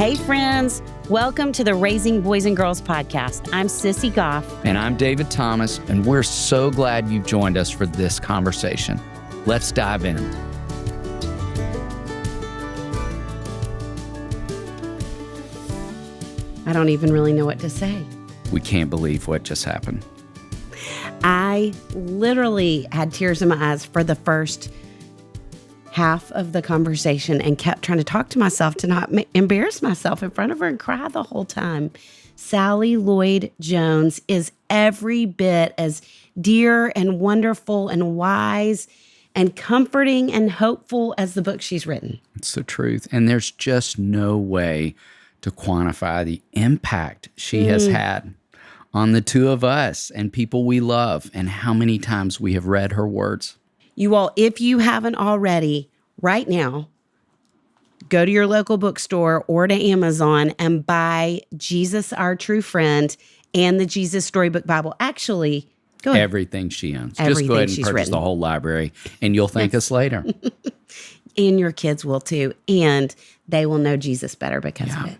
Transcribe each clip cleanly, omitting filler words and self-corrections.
Hey, friends. Welcome to the Raising Boys and Girls podcast. I'm Sissy Goff. And I'm David Thomas, and we're so glad you've joined us for this conversation. Let's dive in. I don't even really know what to say. We can't believe what just happened. I literally had tears in my eyes for the first half of the conversation and kept trying to talk to myself to not embarrass myself in front of her and cry the whole time. Sally Lloyd-Jones is every bit as dear and wonderful and wise and comforting and hopeful as the book she's written. It's the truth. And there's just no way to quantify the impact she has had on the two of us and people we love and how many times we have read her words. You all, if you haven't already, right now, go to your local bookstore or to Amazon and buy Jesus, Our True Friend and the Jesus Storybook Bible. Actually, go ahead. Everything she owns. Everything Just go ahead and she's purchase written. the whole library, and you'll thank us later. And your kids will too. And they will know Jesus better because of it.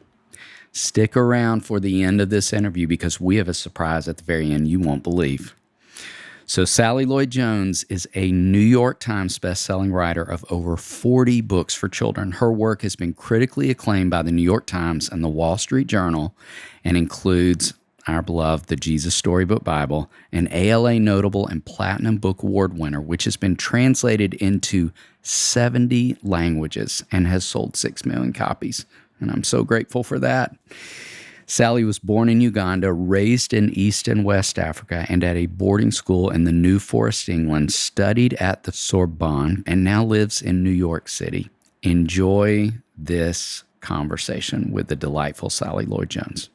Stick around for the end of this interview because we have a surprise at the very end you won't believe. So Sally Lloyd-Jones is a New York Times bestselling writer of over 40 books for children. Her work has been critically acclaimed by the New York Times and the Wall Street Journal and includes our beloved The Jesus Storybook Bible, an ALA Notable and Platinum Book Award winner, which has been translated into 70 languages and has sold 6 million copies. And I'm so grateful for that. Sally was born in Uganda, raised in East and West Africa, and at a boarding school in the New Forest, England, studied at the Sorbonne, and now lives in New York City. Enjoy this conversation with the delightful Sally Lloyd-Jones.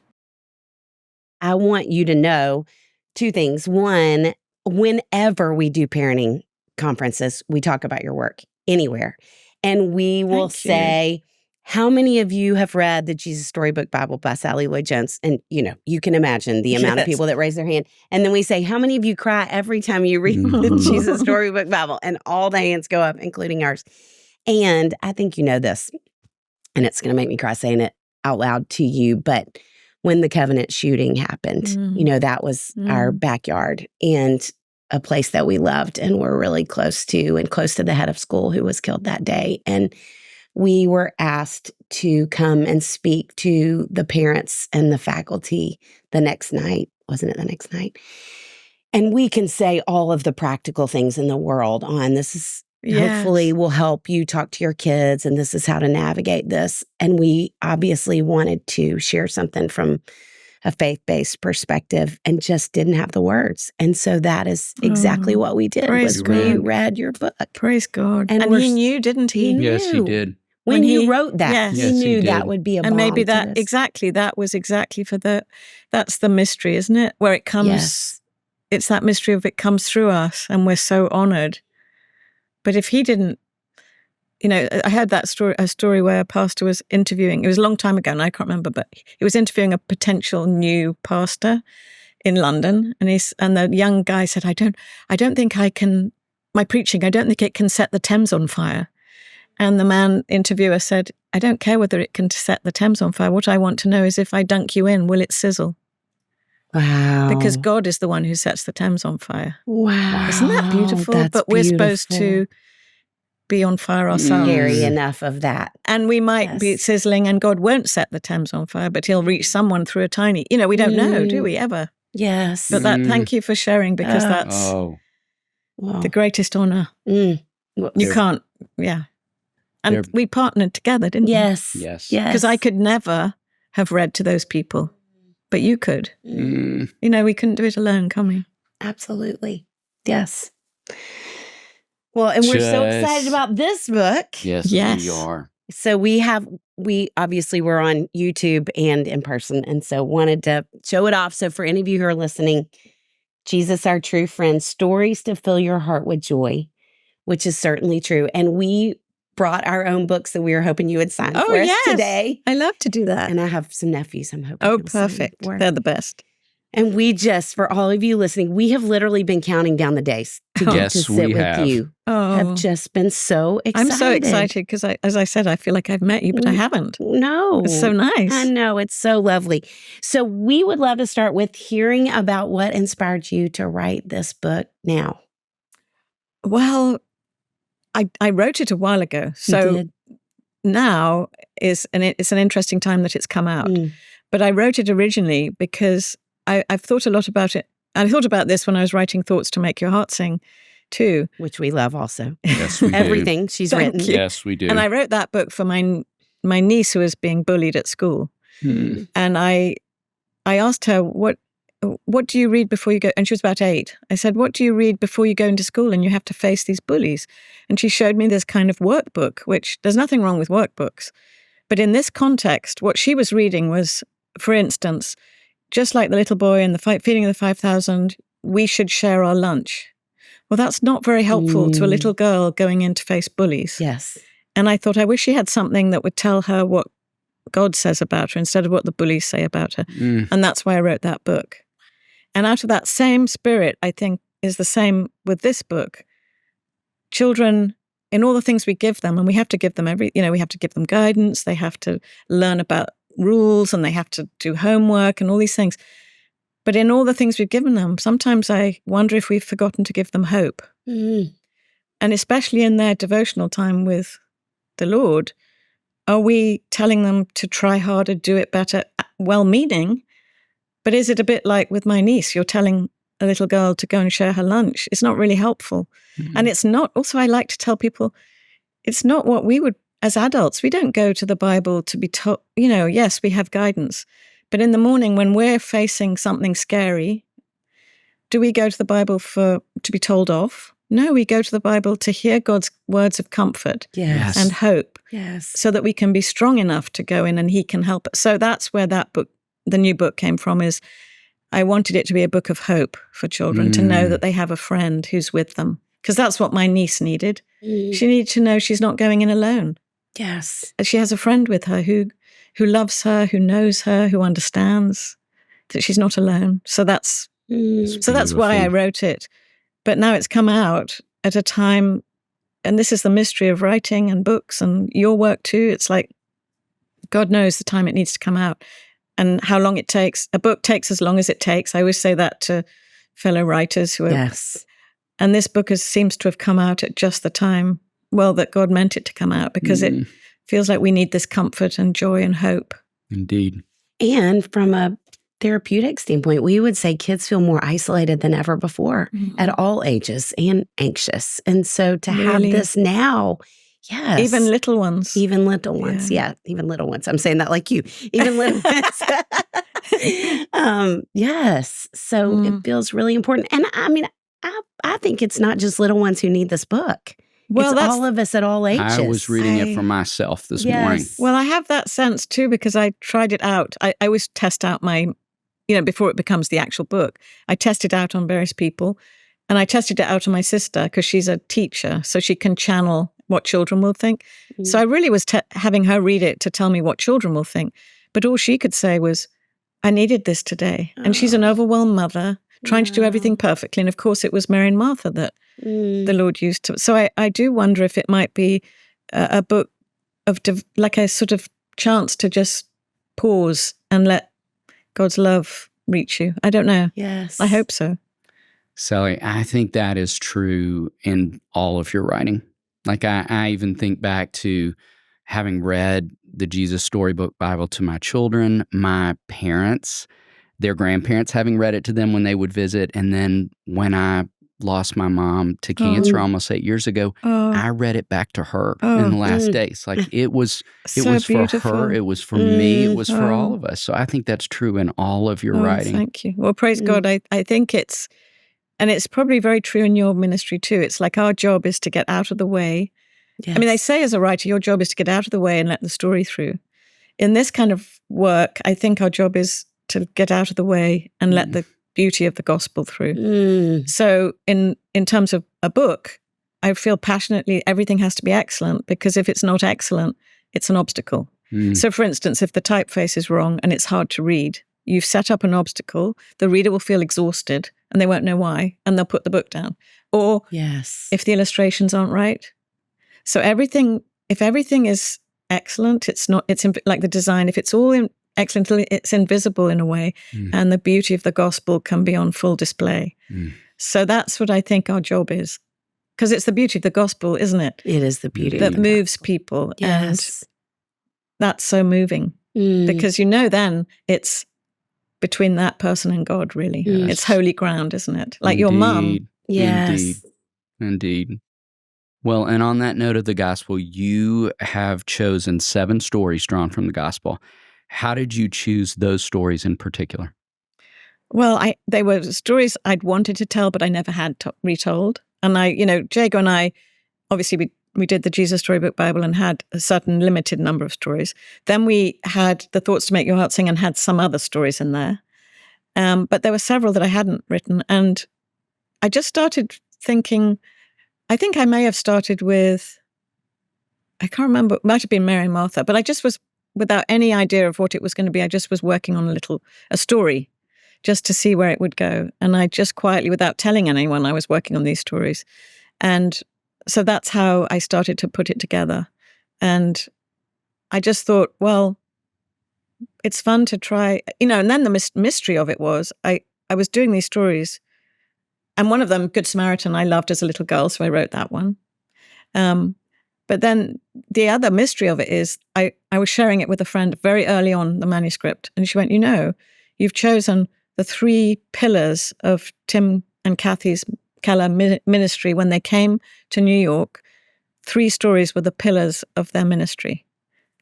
I want you to know two things. One, whenever we do parenting conferences, we talk about your work anywhere. And we will say, how many of you have read the Jesus Storybook Bible by Sally Lloyd-Jones? And, you can imagine the amount of people that raise their hand. And then we say, how many of you cry every time you read the Jesus Storybook Bible? And all the hands go up, including ours. And I think you know this, and it's going to make me cry saying it out loud to you, but when the Covenant shooting happened, that was our backyard and a place that we loved and were really close to, and close to the head of school who was killed that day. And we were asked to come and speak to the parents and the faculty the next night. Wasn't it the next night? And we can say all of the practical things in the world on this is hopefully will help you talk to your kids, and this is how to navigate this. And we obviously wanted to share something from a faith-based perspective and just didn't have the words. And so that is exactly what we did. We read your book. Praise God. And he knew, didn't he? Yes, he did. When he wrote that, he knew that would be a bomb. And maybe that was exactly for that's the mystery, isn't it? Where it comes, it's that mystery of it comes through us and we're so honored. But if he didn't, I heard that story, a story where a pastor was interviewing, it was a long time ago and I can't remember, but he was interviewing a potential new pastor in London. And the young guy said, I don't think I can, my preaching, I don't think it can set the Thames on fire. And the interviewer said, I don't care whether it can set the Thames on fire. What I want to know is if I dunk you in, will it sizzle? Wow. Because God is the one who sets the Thames on fire. Wow. Isn't that beautiful? That's we're supposed to be on fire ourselves. Scary enough of that. And we might be sizzling and God won't set the Thames on fire, but he'll reach someone through a tiny, we don't know, do we ever? Yes. But thank you for sharing because that's the greatest honor. You can't, And we partnered together, didn't we? Yes. Because I could never have read to those people, but you could. We couldn't do it alone, can we? Absolutely. Yes. Well, and we're so excited about this book. Yes, we are. So we obviously were on YouTube and in person, and so wanted to show it off. So for any of you who are listening, Jesus, Our True Friend, Stories to Fill Your Heart with Joy, which is certainly true. And we brought our own books that we were hoping you would sign for us today. I love to do that. And I have some nephews I'm hoping. Oh, perfect. They're the best. And we just, for all of you listening, we have literally been counting down the days to get to sit with you. Have just been so excited. I'm so excited because, as I said, I feel like I've met you, but I haven't. No. It's so nice. I know. It's so lovely. So we would love to start with hearing about what inspired you to write this book now. Well, I wrote it a while ago. So now it's an interesting time that it's come out. But I wrote it originally because I've thought a lot about it. I thought about this when I was writing Thoughts to Make Your Heart Sing, too. Which we love also. Yes, we do. Everything she's written. Yes, we do. And I wrote that book for my niece who was being bullied at school. And I asked her, what do you read before you go? And she was about 8. I said, what do you read before you go into school and you have to face these bullies? And she showed me this kind of workbook, which there's nothing wrong with workbooks. But in this context, what she was reading was, for instance, just like the little boy in the feeding of the 5,000, we should share our lunch. Well, that's not very helpful to a little girl going in to face bullies. Yes. And I thought, I wish she had something that would tell her what God says about her instead of what the bullies say about her. And that's why I wrote that book. And out of that same spirit, I think, is the same with this book. Children, in all the things we give them, and we have to give them we have to give them guidance, they have to learn about rules, and they have to do homework and all these things. But in all the things we've given them, sometimes I wonder if we've forgotten to give them hope. And especially in their devotional time with the Lord, are we telling them to try harder, do it better, well-meaning? But is it a bit like with my niece? You're telling a little girl to go and share her lunch. It's not really helpful. And it's not, also I like to tell people, it's not what we would, as adults, we don't go to the Bible to be told, yes, we have guidance. But in the morning when we're facing something scary, do we go to the Bible to be told off? No, we go to the Bible to hear God's words of comfort and hope so that we can be strong enough to go in and he can help us. So that's where that book, the new book, came from, is I wanted it to be a book of hope for children, to know that they have a friend who's with them. Because that's what my niece needed. She needed to know she's not going in alone. Yes. She has a friend with her who loves her, who knows her, who understands that she's not alone. So that's why I wrote it. But now it's come out at a time, and this is the mystery of writing and books and your work too. It's like God knows the time it needs to come out and how long it takes. A book takes as long as it takes. I always say that to fellow writers who are. Yes. And this book seems to have come out at just the time, that God meant it to come out, because it feels like we need this comfort and joy and hope. Indeed. And from a therapeutic standpoint, we would say kids feel more isolated than ever before at all ages and anxious. And so to have this now, yes. Even little ones. Even little ones. Yeah, even little ones. I'm saying that like you. Even little ones. Yes. So it feels really important. And I mean, I think it's not just little ones who need this book. Well, it's all of us at all ages. I was reading it for myself this morning. Well, I have that sense too, because I tried it out. I always test out my, before it becomes the actual book, I test it out on various people. And I tested it out on my sister because she's a teacher, so she can channel what children will think. So I really was having her read it to tell me what children will think. But all she could say was, I needed this today. And she's an overwhelmed mother, trying to do everything perfectly. And of course, it was Mary and Martha that the Lord used to. So I do wonder if it might be a book of like a sort of chance to just pause and let God's love reach you. I don't know. Yes. I hope so. Sally, I think that is true in all of your writing. Like I even think back to having read the Jesus Storybook Bible to my children, my parents, their grandparents having read it to them when they would visit. And then when I lost my mom to cancer almost 8 years ago, I read it back to her in the last days. Like it was beautiful. For her, it was for me, it was for all of us. So I think that's true in all of your writing. Thank you. Well, praise God. I think it's probably very true in your ministry too. It's like our job is to get out of the way. Yes. I mean, they say as a writer, your job is to get out of the way and let the story through. In this kind of work, I think our job is to get out of the way and let the beauty of the gospel through. So in terms of a book, I feel passionately everything has to be excellent, because if it's not excellent, it's an obstacle. So for instance, if the typeface is wrong and it's hard to read, you've set up an obstacle, the reader will feel exhausted and they won't know why, and they'll put the book down. Or if the illustrations aren't right. So if everything is excellent, it's like the design, if it's all excellent, it's invisible in a way, and the beauty of the gospel can be on full display. So that's what I think our job is. Because it's the beauty of the gospel, isn't it? It is the beauty that moves people. Yes. And that's so moving. Because then it's between that person and God, really. It's holy ground, isn't it? Like your mum. Yes. Indeed. Well, and on that note of the gospel, you have chosen 7 stories drawn from the gospel. How did you choose those stories in particular? Well, they were stories I'd wanted to tell, but I never had retold. And Jago and I, obviously we did the Jesus Storybook Bible and had a certain limited number of stories. Then we had the Thoughts to Make Your Heart Sing and had some other stories in there. But there were several that I hadn't written. And I just started thinking, I think I may have started with, I can't remember, it might have been Mary and Martha, but I just was, without any idea of what it was going to be, I just was working on a story just to see where it would go. And I just quietly, without telling anyone, I was working on these stories. And so that's how I started to put it together. And I just thought, well, it's fun to try, and then the mystery of it was, I was doing these stories, and one of them, Good Samaritan, I loved as a little girl, so I wrote that one. But then the other mystery of it is, I was sharing it with a friend very early on, the manuscript, and she went, you've chosen the 3 pillars of Tim and Kathy's Keller ministry when they came to New York. 3 stories were the pillars of their ministry.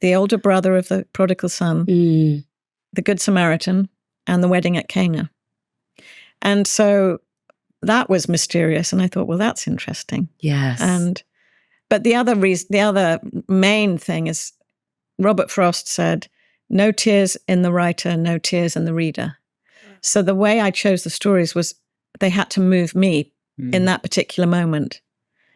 The older brother of the prodigal son, the Good Samaritan, and the wedding at Cana. And so that was mysterious. And I thought, well, that's interesting. Yes. But the other main thing is, Robert Frost said, no tears in the writer, no tears in the reader. So the way I chose the stories was they had to move me in that particular moment.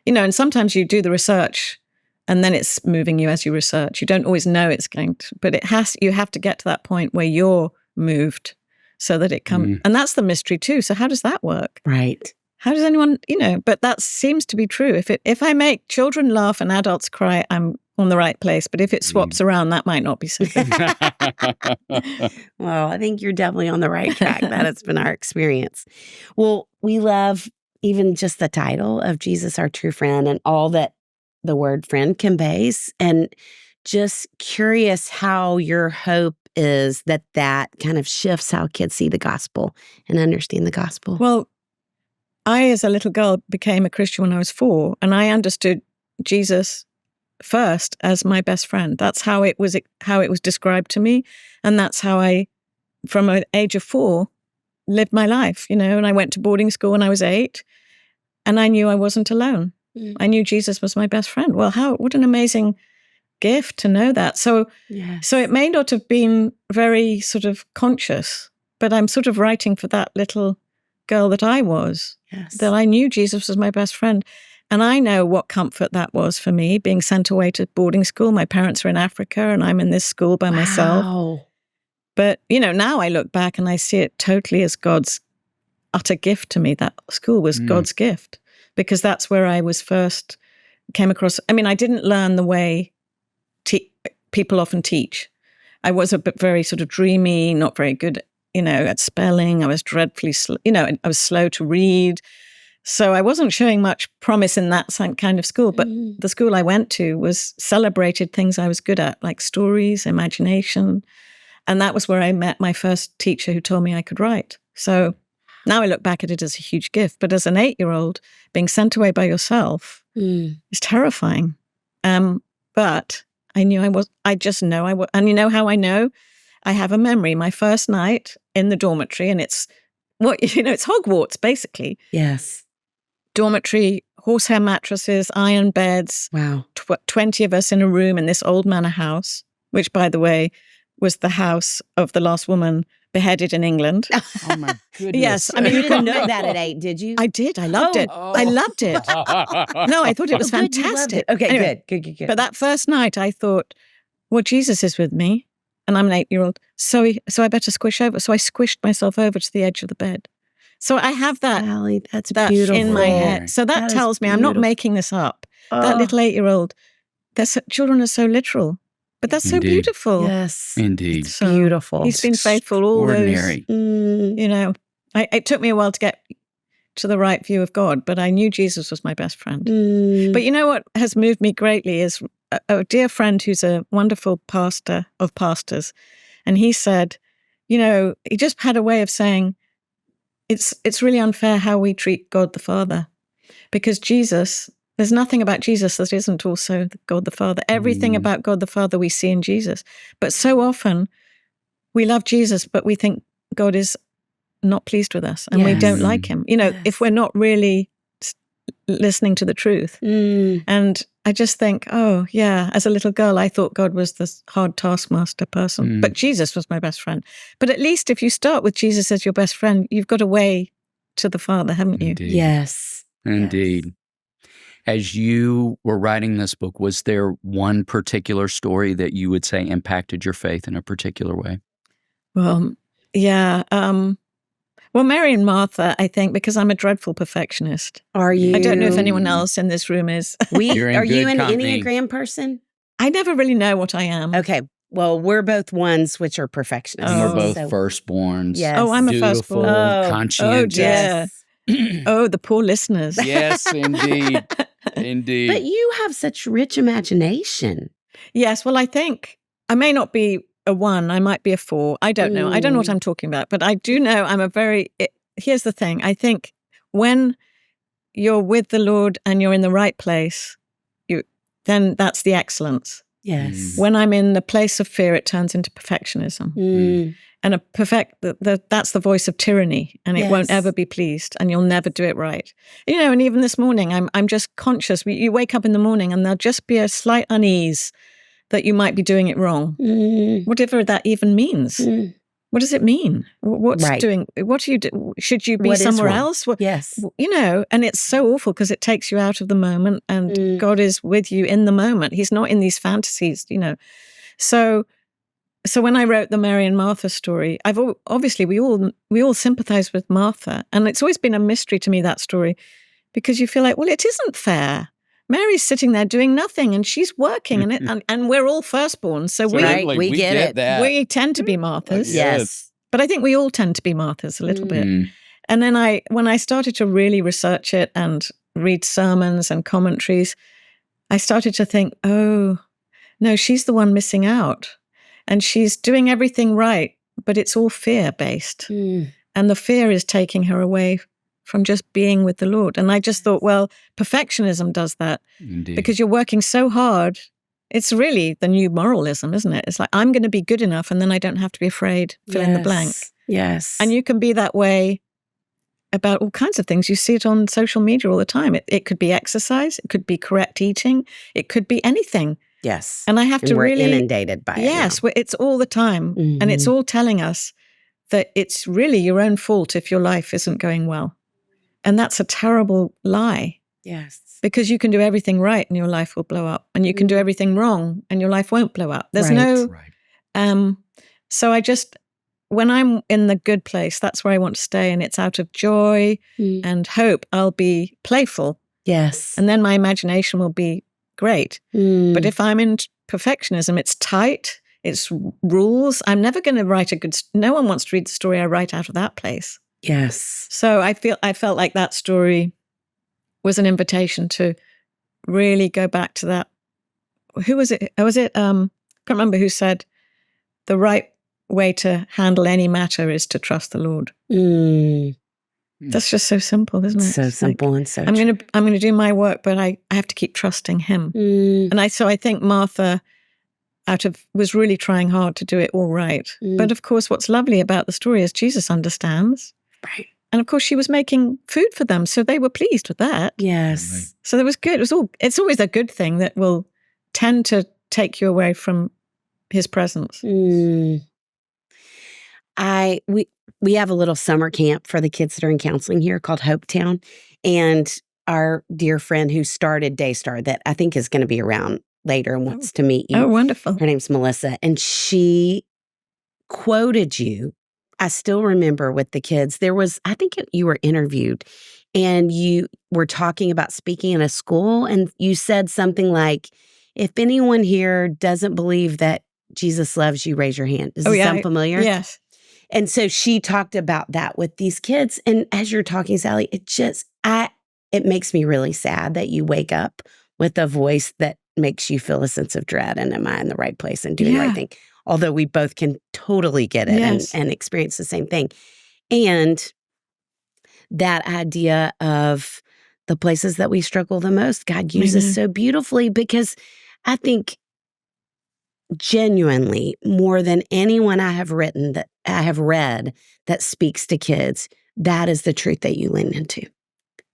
And sometimes you do the research and then it's moving you as you research. You don't always know it's going to, but you have to get to that point where you're moved so that it comes. And that's the mystery too. So how does that work? Right. How does anyone, but that seems to be true. If I make children laugh and adults cry, I'm on the right place. But if it swaps around, that might not be so good. Well, I think you're definitely on the right track. That has been our experience. Well, we love even just the title of Jesus, Our True Friend, and all that the word friend conveys. And just curious how your hope is that kind of shifts how kids see the gospel and understand the gospel. Well, I, as a little girl, became a Christian when I was 4, and I understood Jesus first as my best friend. That's how it was described to me, and that's how I, from an age of 4, lived my life. And I went to boarding school when I was 8, and I knew I wasn't alone. I knew Jesus was my best friend. Well, what an amazing gift to know that. So it may not have been very sort of conscious, but I'm sort of writing for that little girl that I was. Yes. That I knew Jesus was my best friend. And I know what comfort that was for me, being sent away to boarding school. My parents are in Africa and I'm in this school by myself. But, now I look back and I see it totally as God's utter gift to me. That school was God's gift, because that's where I was first came across. I mean, I didn't learn the way people often teach. I was a bit very sort of dreamy, not very good, at spelling. I was dreadfully, I was slow to read. So I wasn't showing much promise in that kind of school. But the school I went to celebrated things I was good at, like stories, imagination. And that was where I met my first teacher who told me I could write. So now I look back at it as a huge gift. But as an 8-year-old, being sent away by yourself is terrifying. But I knew I just know I was. And you know how I know? I have a memory. My first night in the dormitory, and it's Hogwarts, basically. Yes. Dormitory, horsehair mattresses, iron beds. Wow. 20 of us in a room in this old manor house, which, by the way, was the house of the last woman beheaded in England. Oh, my goodness. Yes. I mean, you didn't know that at 8, did you? I did. I loved it. I loved it. No, I thought it was fantastic. Okay, anyway, good. But that first night, I thought, well, Jesus is with me. and I'm an 8-year-old. So I better squish over. So I squished myself over to the edge of the bed. So I have that, Sally, that's that beautiful. in my head. So that tells me I'm not making this up. That little 8-year-old, children are so literal, but that's so beautiful. Yes, indeed, it's beautiful. He's been faithful all those. You know, it took me a while to get to the right view of God, but I knew Jesus was my best friend. But you know what has moved me greatly is a dear friend who's a wonderful pastor of pastors, and he said, you know, he just had a way of saying, it's really unfair how we treat God the Father, because Jesus, there's nothing about Jesus that isn't also God the Father. Everything about God the Father we see in Jesus. But so often we love Jesus, but we think God is not pleased with us and we don't like him. You know, if we're not really listening to the truth. And I just think, oh, yeah, as a little girl, I thought God was this hard taskmaster person, but Jesus was my best friend. But at least if you start with Jesus as your best friend, you've got a way to the Father, haven't you? Indeed. Yes. Indeed. Yes. As you were writing this book, was there one particular story that you would say impacted your faith in a particular way? Well, yeah. Well, Mary and Martha, I think, because I'm a dreadful perfectionist. Are you? I don't know if anyone else in this room is. Are you an Enneagram person? I never really know what I am. Okay. Well, we're both ones which are perfectionists. And we're both firstborns. Yes. Oh, I'm a firstborn. Conscientious. Oh, the poor listeners. Yes, indeed. Indeed. But you have such rich imagination. Yes. Well, I think I may not be a 1. I might be a 4. I don't know. I don't know what I'm talking about. But I do know here's the thing. I think when you're with the Lord and you're in the right place, then that's the excellence. Yes. When I'm in the place of fear, it turns into perfectionism. And that's the voice of tyranny, and it won't ever be pleased, and you'll never do it right. You know, and even this morning, I'm just conscious. You wake up in the morning, and there'll just be a slight unease that you might be doing it wrong, whatever that even means. What does it mean? What are you doing? Should you be somewhere else? Yes. You know, and it's so awful because it takes you out of the moment, and God is with you in the moment. He's not in these fantasies, you know. So when I wrote the Mary and Martha story, obviously we all sympathize with Martha, and it's always been a mystery to me, that story, because you feel like, well, it isn't fair. Mary's sitting there doing nothing, and she's working, and we're all firstborn, so we get it. That. We tend to be Marthas. Yes, but I think we all tend to be Marthas a little bit. And then when I started to really research it and read sermons and commentaries, I started to think, oh no, she's the one missing out. And she's doing everything right, but it's all fear-based. And the fear is taking her away from just being with the Lord. And I just thought, well, perfectionism does that. Indeed. Because you're working so hard. It's really the new moralism, isn't it? It's like, I'm going to be good enough, and then I don't have to be afraid, fill in the blank. Yes. And you can be that way about all kinds of things. You see it on social media all the time. It could be exercise. It could be correct eating. It could be anything. Yes. And I have to we're really... inundated by it. Yes, it's all the time. And it's all telling us that it's really your own fault if your life isn't going well. And that's a terrible lie. Yes. Because you can do everything right and your life will blow up. And you can do everything wrong and your life won't blow up. There's so I just... When I'm in the good place, that's where I want to stay. And it's out of joy and hope. I'll be playful. Yes. And then my imagination will be great. But if I'm in perfectionism, it's tight, it's rules. I'm never going to write no one wants to read the story I write out of that place. Yes. So I felt like that story was an invitation to really go back to that. Who was it? I can't remember who said the right way to handle any matter is to trust the Lord. That's just so simple, isn't it? So simple and so I'm going to do my work, but I have to keep trusting him. And I think Martha was really trying hard to do it all right. But of course, what's lovely about the story is Jesus understands. Right. And of course, she was making food for them, so they were pleased with that. Yes. So that was good. It's always a good thing that will tend to take you away from his presence. We have a little summer camp for the kids that are in counseling here called Hopetown. And our dear friend who started Daystar, that I think is going to be around later and wants to meet you. Oh, wonderful. Her name's Melissa. And she quoted you. I still remember with the kids, I think you were interviewed and you were talking about speaking in a school, and you said something like, if anyone here doesn't believe that Jesus loves you, raise your hand. Does it sound familiar? Yes. And so she talked about that with these kids. And as you're talking, Sally, it makes me really sad that you wake up with a voice that makes you feel a sense of dread. And am I in the right place and doing the right thing? Although we both can totally get it and experience the same thing. And that idea of the places that we struggle the most, God uses so beautifully, because I think genuinely, more than anyone I have read that speaks to kids, that is the truth that you lean into.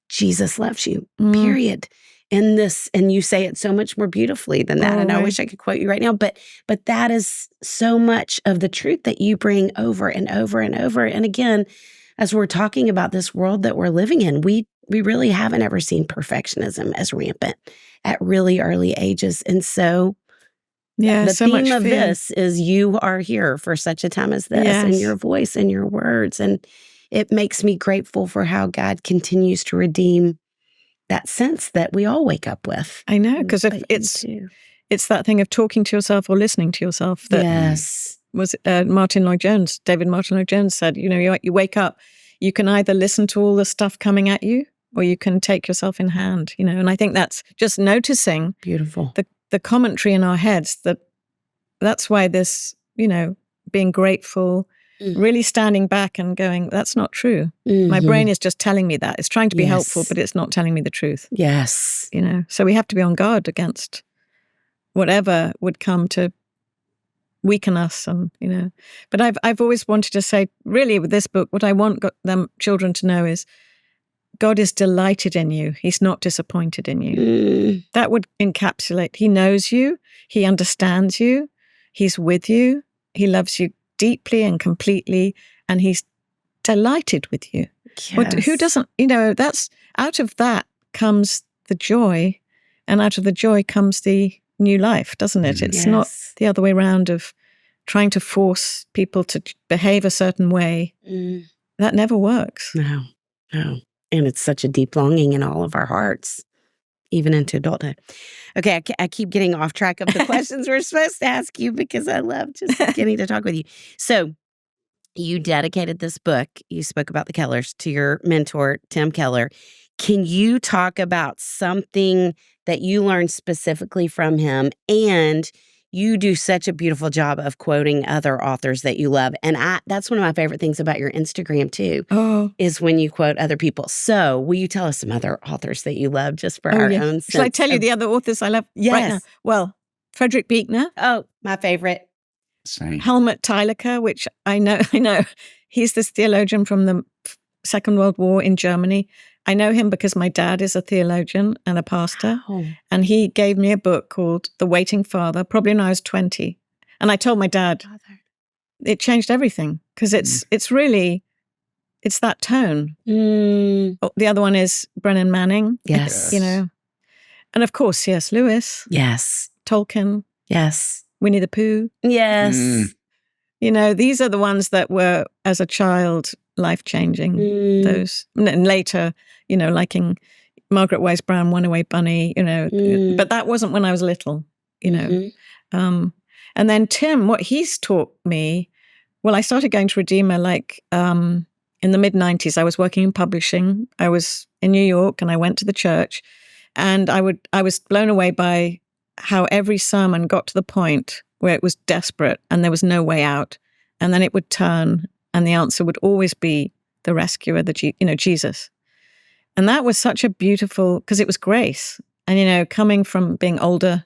Jesus loves you, period. And you say it so much more beautifully than that. And I wish I could quote you right now, but that is so much of the truth that you bring over and over and over. And again, as we're talking about this world that we're living in, we really haven't ever seen perfectionism as rampant at really early ages. And so the so theme much of fear. this is you are here for such a time as this, and your voice and your words. And it makes me grateful for how God continues to redeem that sense that we all wake up with. I know, because if it's that thing of talking to yourself or listening to yourself that was David Martin Lloyd-Jones said, you wake up, you can either listen to all the stuff coming at you or you can take yourself in hand, and I think that's just noticing beautiful the commentary in our heads, that's why this, being grateful, really standing back and going, that's not true. My brain is just telling me that. It's trying to be helpful, but it's not telling me the truth. Yes. So we have to be on guard against whatever would come to weaken us. And, but I've always wanted to say, really, with this book, what I want them children to know is God is delighted in you. He's not disappointed in you. That would encapsulate. He knows you. He understands you. He's with you. He loves you deeply and completely, and he's delighted with you. Yes. Who doesn't, that's out of that comes the joy, and out of the joy comes the new life, doesn't it? It's not the other way around of trying to force people to behave a certain way. That never works. No. And it's such a deep longing in all of our hearts, even into adulthood. Okay, I keep getting off track of the questions we're supposed to ask you, because I love just getting to talk with you. So you dedicated this book, you spoke about the Kellers, to your mentor, Tim Keller. Can you talk about something that you learned specifically from him? And you do such a beautiful job of quoting other authors that you love. And that's one of my favorite things about your Instagram too, is when you quote other people. So will you tell us some other authors that you love, just for our own sense? Shall I tell you the other authors I love right now? Well, Frederick Buechner. Oh, my favorite. Same. Helmut Thielicke, which I know. He's this theologian from the Second World War in Germany. I know him because my dad is a theologian and a pastor. Wow. And he gave me a book called The Waiting Father, probably when I was 20. And I told my dad, it changed everything, because it's really, it's that tone. The other one is Brennan Manning. Yes. And of course, C.S. Lewis. Yes. Tolkien. Yes. Winnie the Pooh. Yes. These are the ones that were, as a child, life-changing. Those. And later, liking Margaret Wise Brown, One Away Bunny, but that wasn't when I was little, And then Tim, what he's taught me, well, I started going to Redeemer in the mid-90s. I was working in publishing. I was in New York, and I went to the church, and I was blown away by how every sermon got to the point where it was desperate and there was no way out. And then it would turn, and the answer would always be the rescuer, Jesus. And that was such a beautiful, because it was grace. And, coming from being older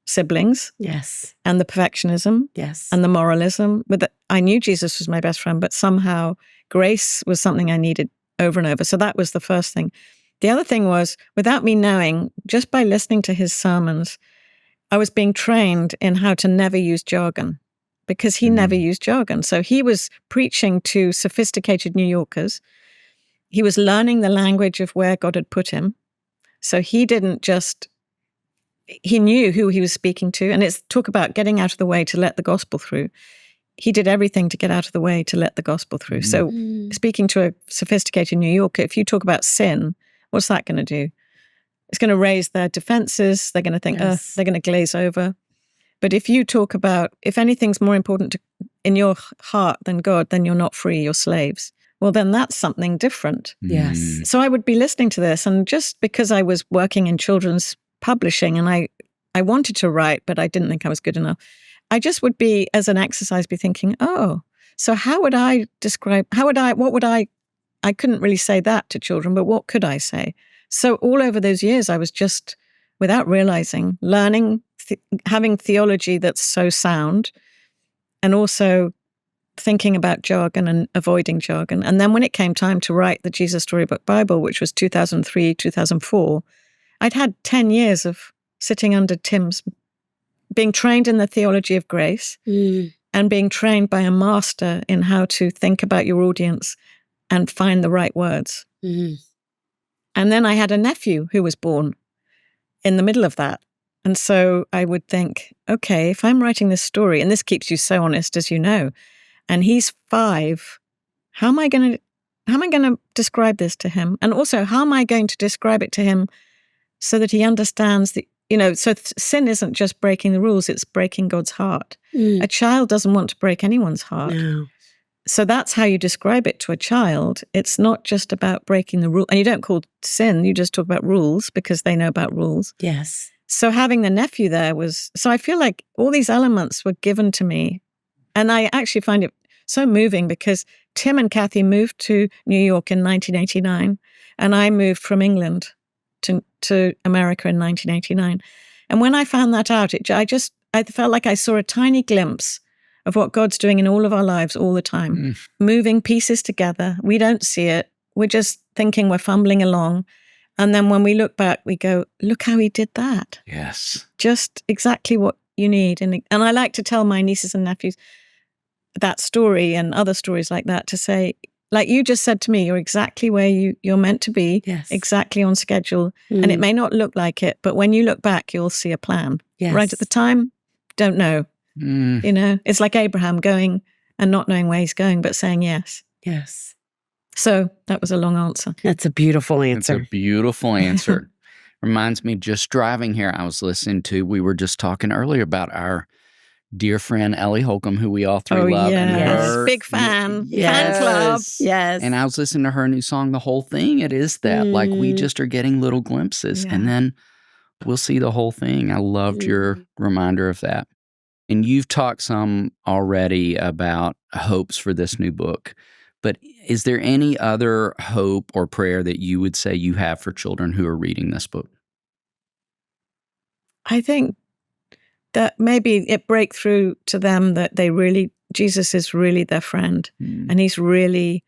siblings. Yes. And the perfectionism. Yes. And the moralism. But I knew Jesus was my best friend, but somehow grace was something I needed over and over. So that was the first thing. The other thing was, without me knowing, just by listening to his sermons, I was being trained in how to never use jargon, because he never used jargon. So he was preaching to sophisticated New Yorkers. He was learning the language of where God had put him. So he knew who he was speaking to. And it's talk about getting out of the way to let the gospel through. he did everything to get out of the way to let the gospel through. So speaking to a sophisticated New Yorker, if you talk about sin, what's that going to do? It's going to raise their defenses. They're going to think, they're going to glaze over. But if you talk about, if anything's more important in your heart than God, then you're not free, you're slaves. Well, then that's something different. Yes. So I would be listening to this, and just because I was working in children's publishing and I wanted to write, but I didn't think I was good enough, I just would be, as an exercise, be thinking, so how would I describe, I couldn't really say that to children, but what could I say? So all over those years, I was just, without realizing, learning, having theology that's so sound, and also thinking about jargon and avoiding jargon. And then when it came time to write the Jesus Storybook Bible, which was 2003, 2004, I'd had 10 years of sitting under Tim's, being trained in the theology of grace and being trained by a master in how to think about your audience and find the right words. And then I had a nephew who was born in the middle of that. And so I would think, okay, if I'm writing this story, and this keeps you so honest, as you know, and he's 5, how am I going to describe this to him? And also, how am I going to describe it to him so that he understands that, so sin isn't just breaking the rules, it's breaking God's heart. A child doesn't want to break anyone's heart. No. So that's how you describe it to a child. It's not just about breaking the rule. And you don't call sin, you just talk about rules because they know about rules. Yes. So having the nephew there so I feel like all these elements were given to me. And I actually find it so moving because Tim and Kathy moved to New York in 1989, and I moved from England to America in 1989. And when I found that out, I felt like I saw a tiny glimpse of what God's doing in all of our lives all the time, moving pieces together. We don't see it. We're just thinking we're fumbling along. And then when we look back, we go, look how he did that. Yes. Just exactly what you need. And I like to tell my nieces and nephews that story and other stories like that, to say, like you just said to me, you're exactly where you're meant to be, exactly on schedule. And it may not look like it, but when you look back, you'll see a plan. Yes. Right at the time, don't know. It's like Abraham going and not knowing where he's going, but saying yes. Yes. So that was a long answer. That's a beautiful answer. It's a beautiful answer. Reminds me, just driving here, I was listening to, we were just talking earlier about our dear friend Ellie Holcomb, who we all three love. Yes. And her, big fan. Yes. Fan club. Yes. And I was listening to her new song, The Whole Thing. It is that. Like, we just are getting little glimpses. Yeah. And then we'll see the whole thing. I loved your reminder of that. And you've talked some already about hopes for this new book. But is there any other hope or prayer that you would say you have for children who are reading this book? I think that maybe it break through to them that Jesus is really their friend. And he's really,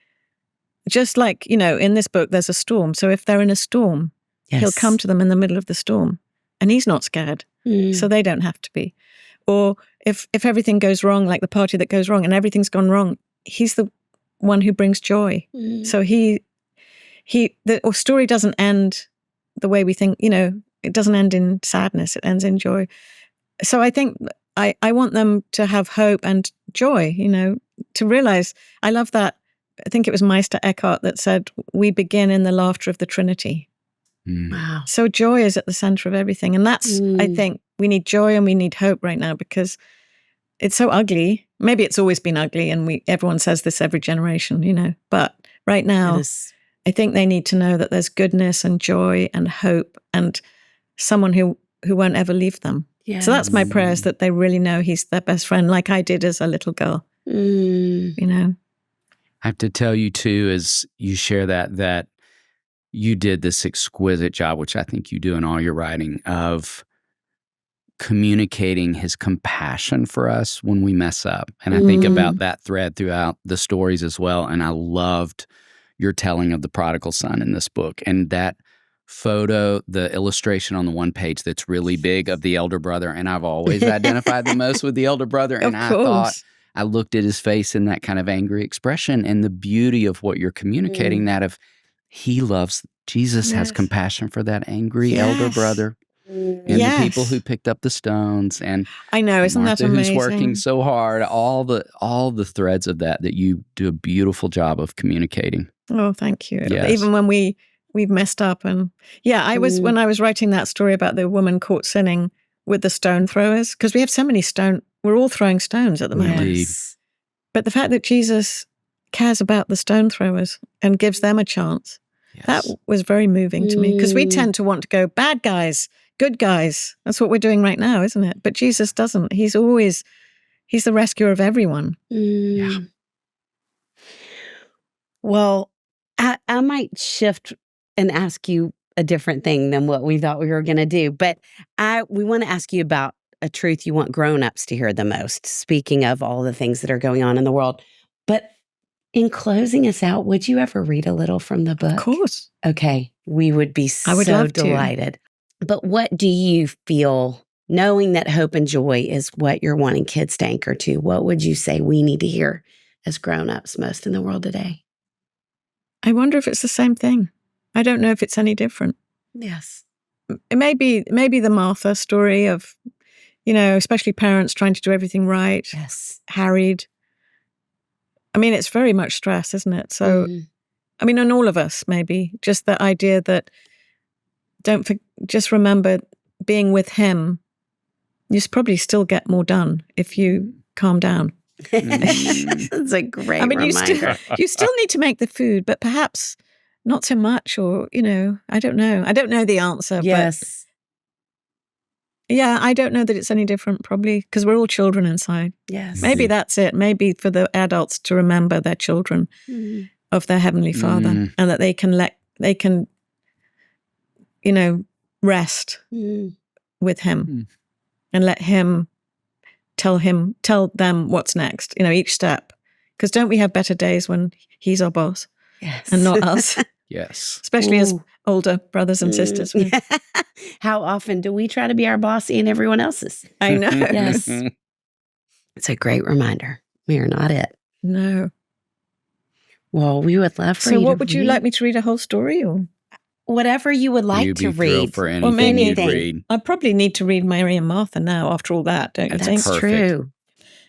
just like, in this book, there's a storm. So if they're in a storm, he'll come to them in the middle of the storm. And he's not scared. So they don't have to be. Or if everything goes wrong, like the party that goes wrong and everything's gone wrong, he's the one who brings joy. So the story doesn't end the way we think, it doesn't end in sadness, it ends in joy. So I think I want them to have hope and joy, to realize, I love that. I think it was Meister Eckhart that said, we begin in the laughter of the Trinity. Wow. So joy is at the center of everything. And that's, I think, we need joy and we need hope right now because it's so ugly. Maybe it's always been ugly and everyone says this every generation, but right now, I think they need to know that there's goodness and joy and hope and someone who won't ever leave them. Yes. So that's my prayer, is that they really know he's their best friend, like I did as a little girl. I have to tell you, too, as you share that you did this exquisite job, which I think you do in all your writing, of communicating his compassion for us when we mess up. And I think about that thread throughout the stories as well. And I loved your telling of the prodigal son in this book. And that photo, the illustration on the one page that's really big of the elder brother. And I've always identified the most with the elder brother. And I thought, I looked at his face in that kind of angry expression, and the beauty of what you're communicating, that of he loves, Jesus has compassion for that angry elder brother. And the people who picked up the stones, and I know, isn't Martha, that amazing? who's working so hard, all the threads of that you do a beautiful job of communicating. Oh, thank you. Yes. Even when we've messed up, and when I was writing that story about the woman caught sinning with the stone throwers, because we have so many we're all throwing stones at the moment. Indeed. But the fact that Jesus cares about the stone throwers and gives them a chance, that was very moving to me, because we tend to want to go bad guys, good guys. That's what we're doing right now, isn't it? But Jesus doesn't. He's the rescuer of everyone. Yeah. Well, I might shift and ask you a different thing than what we thought we were going to do. But we want to ask you about a truth you want grown-ups to hear the most, speaking of all the things that are going on in the world. But in closing us out, would you ever read a little from the book? Of course. Okay. We would be I would love delighted. But what do you feel, knowing that hope and joy is what you're wanting kids to anchor to, what would you say we need to hear as grown-ups most in the world today? I wonder if it's the same thing. I don't know if it's any different. Yes. It may be the Martha story of, especially parents trying to do everything right. Yes. Harried. I mean, it's very much stress, isn't it? So, I mean, on all of us, maybe, just the idea that just remember being with him, you probably still get more done if you calm down. That's a great reminder. You still need to make the food, but perhaps not so much, or, I don't know. I don't know the answer. Yes. But yeah, I don't know that it's any different, probably, because we're all children inside. Yes. Maybe that's it. Maybe for the adults to remember their children of their Heavenly Father, and that they can rest with him and let him tell them what's next, each step. Because don't we have better days when he's our boss? Yes. And not us? Yes. Especially as older brothers and sisters. How often do we try to be our bossy and everyone else's? I know. Yes. It's a great reminder. We are not it. No. Well, we would love for you So to what would you like me to read a whole story, or? Whatever you would like to read. For anything you'd read. I probably need to read Mary and Martha now after all that, don't you think? That's true.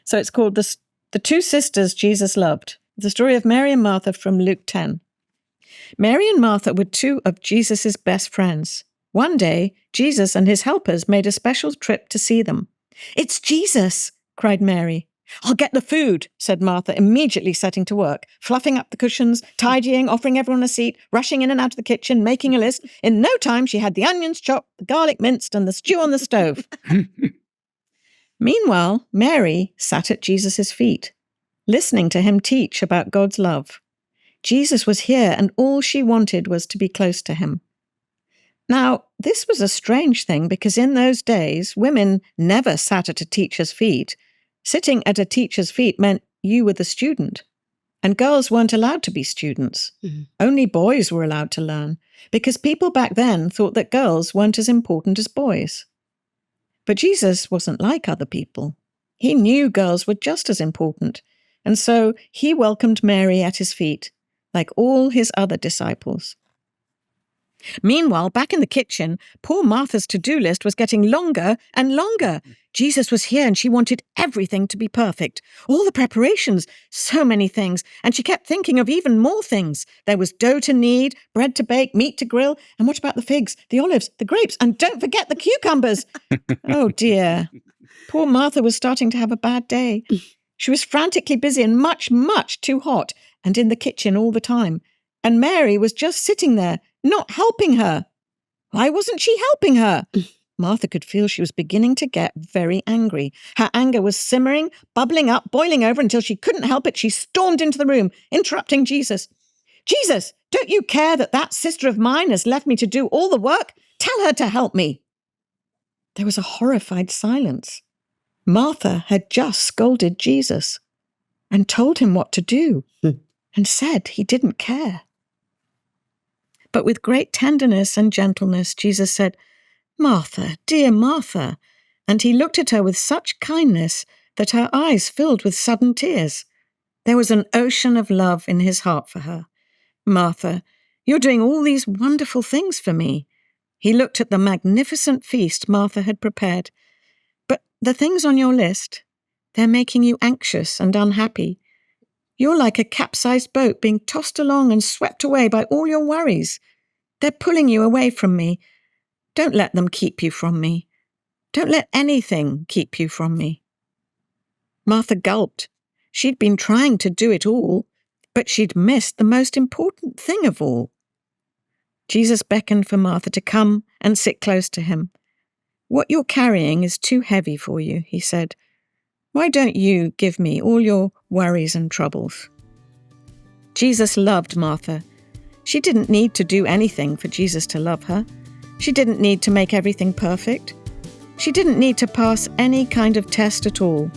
So it's called The Two Sisters Jesus Loved. The story of Mary and Martha from Luke 10. Mary and Martha were two of Jesus' best friends. One day, Jesus and his helpers made a special trip to see them. "It's Jesus!" cried Mary. "I'll get the food," said Martha, immediately setting to work, fluffing up the cushions, tidying, offering everyone a seat, rushing in and out of the kitchen, making a list. In no time, she had the onions chopped, the garlic minced, and the stew on the stove. Meanwhile, Mary sat at Jesus' feet, listening to him teach about God's love. Jesus was here, and all she wanted was to be close to him. Now, this was a strange thing, because in those days, women never sat at a teacher's feet. Sitting at a teacher's feet meant you were the student, and girls weren't allowed to be students. Only boys were allowed to learn, because people back then thought that girls weren't as important as boys. But Jesus wasn't like other people. He knew girls were just as important, and so he welcomed Mary at his feet, like all his other disciples. Meanwhile, back in the kitchen, poor Martha's to-do list was getting longer and longer. Jesus was here and she wanted everything to be perfect. All the preparations, so many things, and she kept thinking of even more things. There was dough to knead, bread to bake, meat to grill, and what about the figs, the olives, the grapes, and don't forget the cucumbers. Oh dear. Poor Martha was starting to have a bad day. She was frantically busy and much, much too hot, and in the kitchen all the time. And Mary was just sitting there, not helping her. Why wasn't she helping her? Martha could feel she was beginning to get very angry. Her anger was simmering, bubbling up, boiling over until she couldn't help it. She stormed into the room, interrupting Jesus. "Jesus, don't you care that sister of mine has left me to do all the work? Tell her to help me." There was a horrified silence. Martha had just scolded Jesus and told him what to do and said he didn't care. But with great tenderness and gentleness, Jesus said, "Martha, dear Martha," and he looked at her with such kindness that her eyes filled with sudden tears. There was an ocean of love in his heart for her. "Martha, you're doing all these wonderful things for me. He looked at the magnificent feast Martha had prepared. But the things on your list, they're making you anxious and unhappy. You're like a capsized boat being tossed along and swept away by all your worries. They're pulling you away from me. Don't let them keep you from me. Don't let anything keep you from me. Martha gulped. She'd been trying to do it all, but she'd missed the most important thing of all. Jesus beckoned for Martha to come and sit close to him. What you're carrying is too heavy for you, he said. Why don't you give me all your worries and troubles? Jesus loved Martha. She didn't need to do anything for Jesus to love her. She didn't need to make everything perfect. She didn't need to pass any kind of test at all,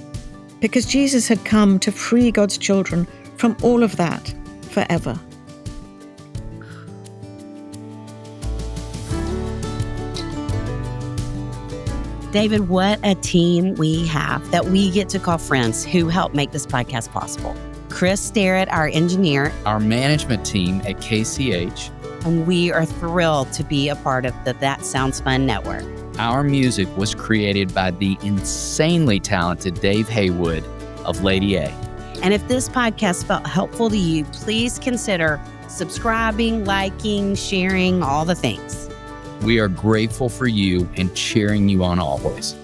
because Jesus had come to free God's children from all of that forever. David, what a team we have that we get to call friends who help make this podcast possible. Chris Starrett, our engineer. Our management team at KCH. And we are thrilled to be a part of the That Sounds Fun network. Our music was created by the insanely talented Dave Haywood of Lady A. And if this podcast felt helpful to you, please consider subscribing, liking, sharing, all the things. We are grateful for you and cheering you on always.